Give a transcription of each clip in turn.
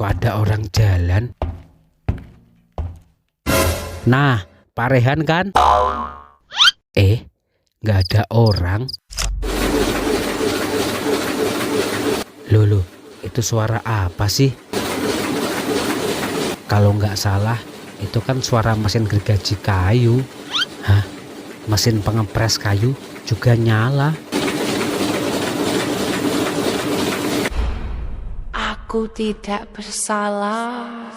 kok ada orang jalan? Nah, Parehan kan? Nggak ada orang. Loh, itu suara apa sih? Kalau nggak salah, itu kan suara mesin gergaji kayu. Hah? Mesin pengepres kayu juga nyala. Aku tidak bersalah.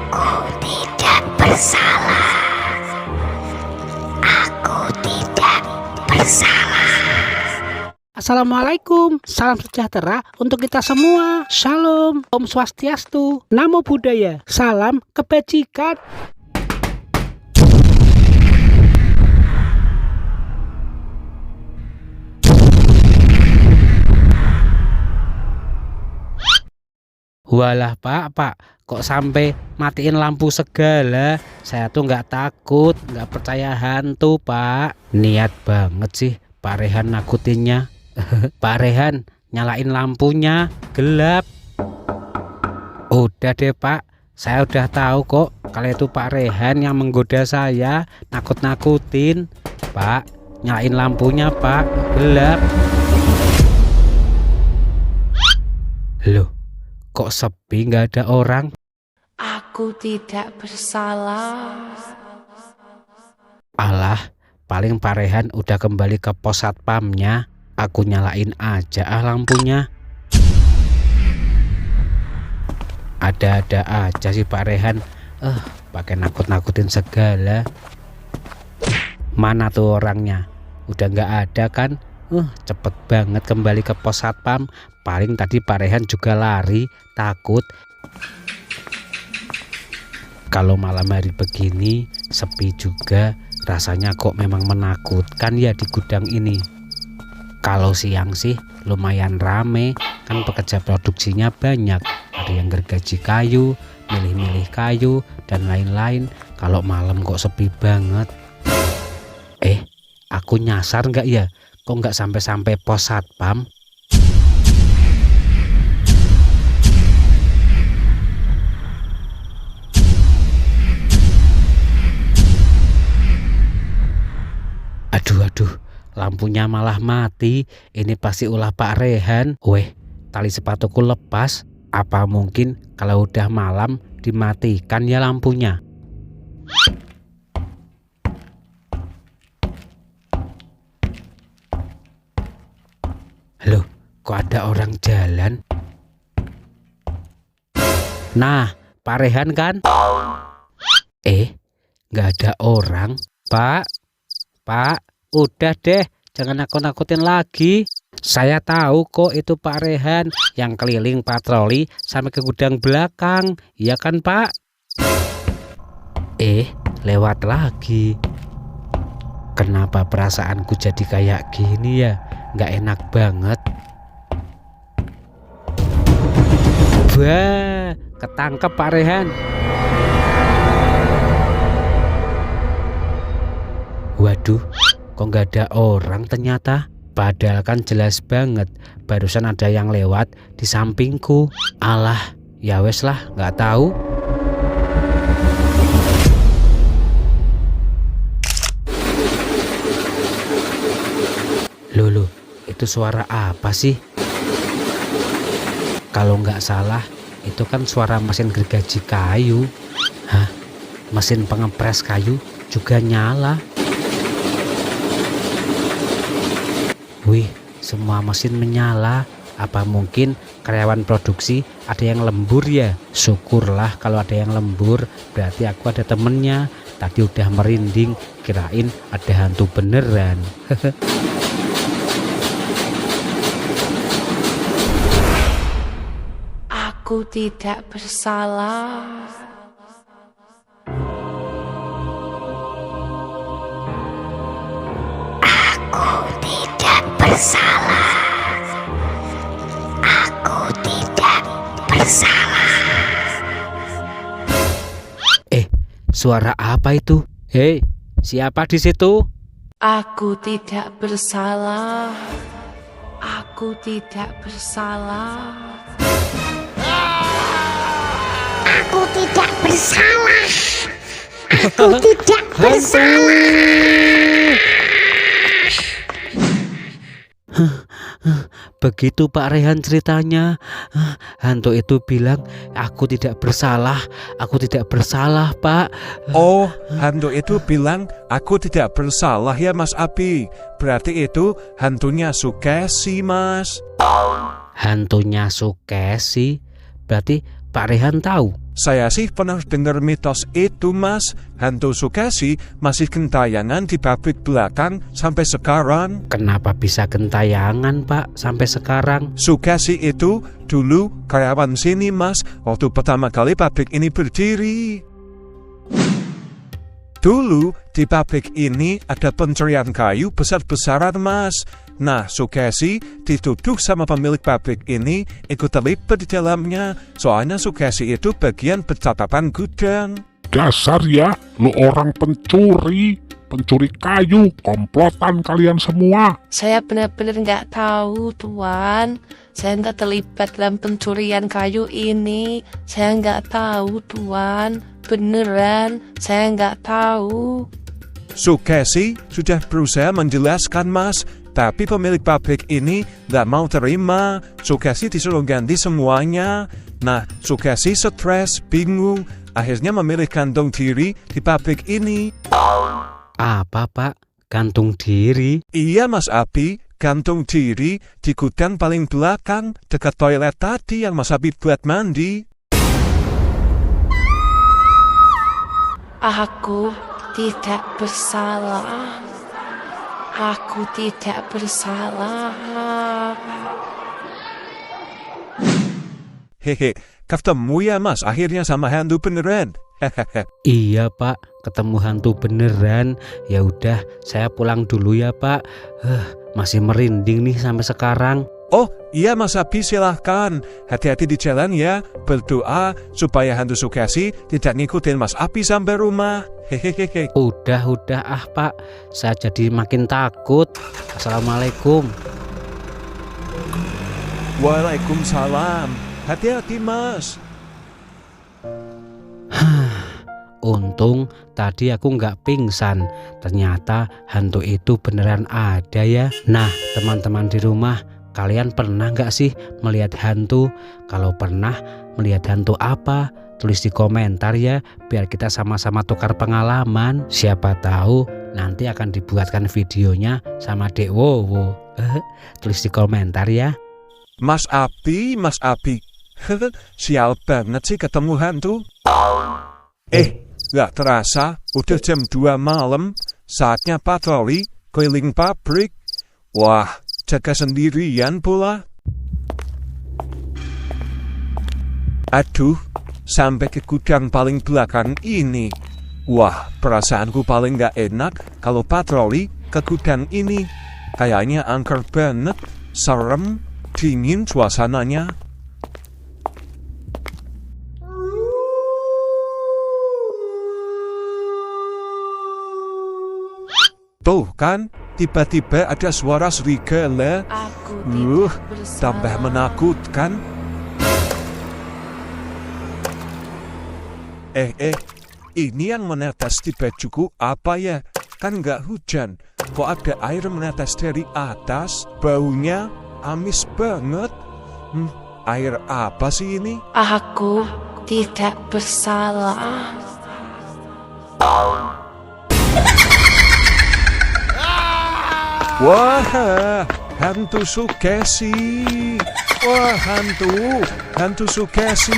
Aku tidak bersalah. Aku tidak bersalah. Assalamualaikum, salam sejahtera untuk kita semua. Shalom, Om Swastiastu, Namo Buddhaya, salam kebajikan. Walah pak, kok sampai matiin lampu segala? Saya tuh nggak takut, nggak percaya hantu pak. Niat banget sih Pak Rehan nakutinnya. Pak Rehan, nyalain lampunya, gelap. Udah deh pak, saya udah tahu kok kalau itu Pak Rehan yang menggoda saya, nakut-nakutin. Pak, nyalain lampunya pak, gelap. Loh, kok sepi, nggak ada orang? Aku tidak bersalah. Alah, paling Pak Rehan udah kembali ke pos satpamnya. Aku nyalain aja lampunya. Ada-ada aja sih Pak Rehan. Pakai nakut-nakutin segala. Mana tuh orangnya? Udah nggak ada kan? Cepet banget kembali ke pos satpam. Paling tadi Pak Rehan juga lari, takut. Kalau malam hari begini, sepi juga. Rasanya kok memang menakutkan ya di gudang ini. Kalau siang sih lumayan rame, kan pekerja produksinya banyak. Ada yang gergaji kayu, milih-milih kayu, dan lain-lain. Kalau malam kok sepi banget. Aku nyasar nggak ya? Kok nggak sampai-sampai pos satpam? Aduh, lampunya malah mati. Ini pasti ulah Pak Rehan. Tali sepatuku lepas. Apa mungkin kalau udah malam dimatikan ya lampunya? Loh, kok ada orang jalan? Nah, Pak Rehan kan? Nggak ada orang. Pak, udah deh, jangan nakut-nakutin lagi. Saya tahu kok itu Pak Rehan yang keliling patroli sampai ke gudang belakang. Iya kan Pak? Lewat lagi. Kenapa perasaanku jadi kayak gini ya? Nggak enak banget. Wah, ketangkep Pak Rehan. Waduh, kok nggak ada orang ternyata? Padahal kan jelas banget barusan ada yang lewat di sampingku. Alah, ya wes lah, nggak tahu. Loh, itu suara apa sih? Kalau nggak salah, itu kan suara mesin gergaji kayu. Hah? Mesin pengepres kayu juga nyala. Wih, semua mesin menyala. Apa mungkin karyawan produksi ada yang lembur ya? Syukurlah kalau ada yang lembur, berarti aku ada temennya. Tadi udah merinding, kirain ada hantu beneran. Aku tidak bersalah. Aku tidak bersalah. Aku tidak bersalah. Suara apa itu? Hei, siapa di situ? Aku tidak bersalah. Aku tidak bersalah. Aku tidak bersalah. Aku tidak bersalah. Begitu Pak Rehan ceritanya. Hantu itu bilang, aku tidak bersalah, Pak. Oh, hantu itu bilang, aku tidak bersalah ya Mas Abi. Berarti itu hantunya Sukesi, Mas. Hantunya Sukesi? Berarti Pak Rehan tahu? Saya sih pernah dengar mitos itu, Mas. Hantu Sukesi masih gentayangan di pabrik belakang sampai sekarang. Kenapa bisa gentayangan, Pak, sampai sekarang? Sukesi itu dulu karyawan sini, Mas, waktu pertama kali pabrik ini berdiri. Dulu di pabrik ini ada pencurian kayu besar-besaran, Mas. Nah, Sukesi dituduh sama pemilik pabrik ini ikut terlibat di dalamnya. Soalnya Sukesi itu bagian pencatatan gudang. Dasar ya, lu orang pencuri kayu, komplotan kalian semua. Saya benar-benar nggak tahu, Tuan. Saya nggak terlibat dalam pencurian kayu ini. Saya nggak tahu, Tuan. Beneran, saya nggak tahu. Sukesi sudah berusaha menjelaskan, Mas, tapi pemilik pabrik ini gak mau terima. Sukesi disuruh ganti semuanya. Nah, Sukesi stres, bingung, akhirnya memilih gantung diri di pabrik ini. Apa, Pak? Gantung diri? Iya, Mas Abi, gantung diri di gudang paling belakang dekat toilet tadi yang Mas Abi buat mandi. Aku tidak bersalah. Aku tidak bersalah. Hehe, ketemu ya Mas akhirnya sama hantu beneran. Iya, Pak, ketemu hantu beneran. Ya udah, saya pulang dulu ya, Pak. Masih merinding nih sampai sekarang. Oh iya Mas Abi, silahkan. Hati-hati di jalan ya. Berdoa supaya hantu Sukesi tidak ngikutin Mas Abi sampai rumah. Hehehe. Udah Pak, saya jadi makin takut. Assalamualaikum. Waalaikumsalam. Hati-hati Mas. Untung tadi aku nggak pingsan. Ternyata hantu itu beneran ada ya. Nah, teman-teman di rumah, kalian pernah nggak sih melihat hantu? Kalau pernah, melihat hantu apa? Tulis di komentar ya, biar kita sama-sama tukar pengalaman. Siapa tahu nanti akan dibuatkan videonya sama Dek Wowo. Tulis di komentar ya. Mas Abi. Sial banget sih ketemu hantu. Gak terasa, udah jam 2 malam. Saatnya patroli keliling pabrik. Wah, jaga sendirian pula. Aduh, sampai ke gudang paling belakang ini. Wah, perasaanku paling gak enak kalau patroli ke gudang ini. Kayaknya angker banget, serem, dingin suasananya. Tuh kan, tiba-tiba ada suara serigala. Aku tidak bersalah. Tambah menakutkan. Ini yang menetes di bajuku apa ya? Kan nggak hujan, kok ada air menetes dari atas? Baunya amis banget. Air apa sih ini? Aku tidak bersalah. Wah, hantu Sukesi. Wah, hantu Sukesi.